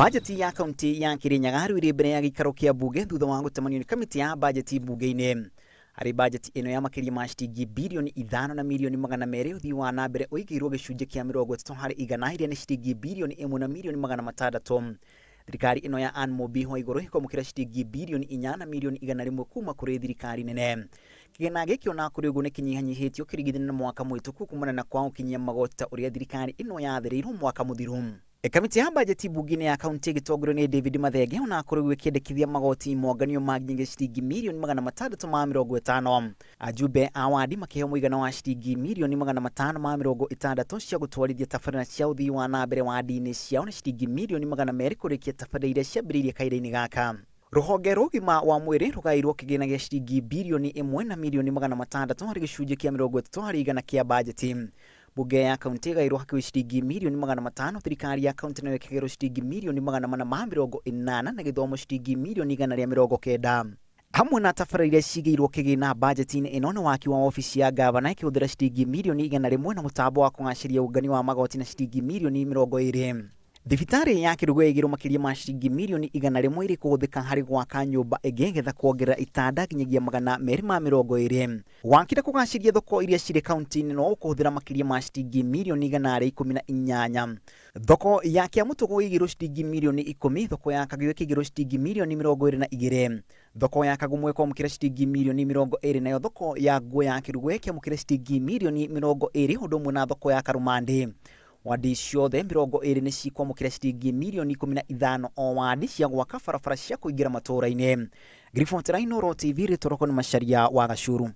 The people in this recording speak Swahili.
Bajeti ya kaunti ya Kirinyaga iri mbere ya gikaro kia bunge thutha wa gũtemanio nĩ kamĩtĩ ya bajeti bunge-inĩ. Harĩ bajeti ĩno ya makĩria ma ciringi bilioni 5 na milioni 200 ũthii wa na mbere ũigĩirwo gĩcunjĩ kĩa 30 harĩ igana iria nĩ ciringi bilioni 1 na milioni 600. Thirikari ĩno ya Anne Mũmbiho igũrũ ĩkwamũkĩra ciringi bilioni 4 na milioni 100 kuma kũrĩ thirikari nene. Kĩgĩna gĩkĩ ona kũrĩ ũguo nĩ kĩnyihanyihĩtio ũkĩringithania na mwaka mũhĩtũku kumana na kwaga gũkinyia magoti ta ũrĩa thirikari ĩno yathĩrĩirwo mwaka mũthiru. Kamĩtĩ ya bajeti bunge-inĩ ya kaunti ĩgĩtongorio nĩ David Mathenge ona kũrĩ ũguo ĩkĩendekithia magoti monganio ma nginya ciringi milioni 650. Ajumbe a wadi makĩheo mũigana wa ciringi milioni 560 cia gũtwarithia tabarĩra cia ũthii wa na mbere wadi-inĩ ciao na ciringi milioni 200 kũrĩkia tabarĩra iria ciambĩrĩirie kahinda-inĩ gaka. Rũhonge rwa ũgima wa mwĩrĩ rũgaĩirwo kĩgĩna gĩa ciringi bilioni 1 na milioni 600 harĩ gĩcunjĩ kĩa 30 harĩ igana kĩa bajeti. Bunge ya kaunti ĩgaĩirwo hakuhĩ ciringi milioni 500, thirikari ya kaunti nayo ĩkĩgĩrwo ciringi milioni 480 na gĩthomo ciringi milioni 190. Hamwe na tabarĩra iria cigĩirwo kĩgĩna bajeti-inĩ ĩno nĩ waki wa ofici ya gavana ĩkĩhũthĩra ciringi milioni 100 na mũtambo wa kũgacĩria ũngania wa magoti na ciringi milioni 20. Thibitarĩ ya Kĩrugũ ĩigĩirwo makĩria ma ciringi milioni 100 irĩ kũhũthĩka harĩ gwaka nyũmba ĩngĩ getha kuongerera itanda nginyagia 220. Wakire kũgacĩria thoko iria cirĩ kaunti-inĩ no kũhũthĩra makĩria ma ciringi milioni 118. Thoko ya Kĩamũtũgũ ĩigĩirwo ciringi milioni 10, thoko ya Kagio ĩkĩigĩrwo ciringi milioni 22. Thoko ya Kagumo ĩkwamũkĩra ciringi milioni 20, nayo thoko ya nguo ya Kĩrugũ ĩkĩamũkĩra ciringi milioni 20 ũndũ ũmwe na thoko ya Karũmandĩ. Wadi ciothe 20 nĩ cikwamũkĩra ciringi milioni 15 o wadi cia gwaka barabara cia kũingĩra matũũra-inĩ. Grifo Teraino, Ro TV, Rĩtũroko nĩ Macharia wa Gacuru.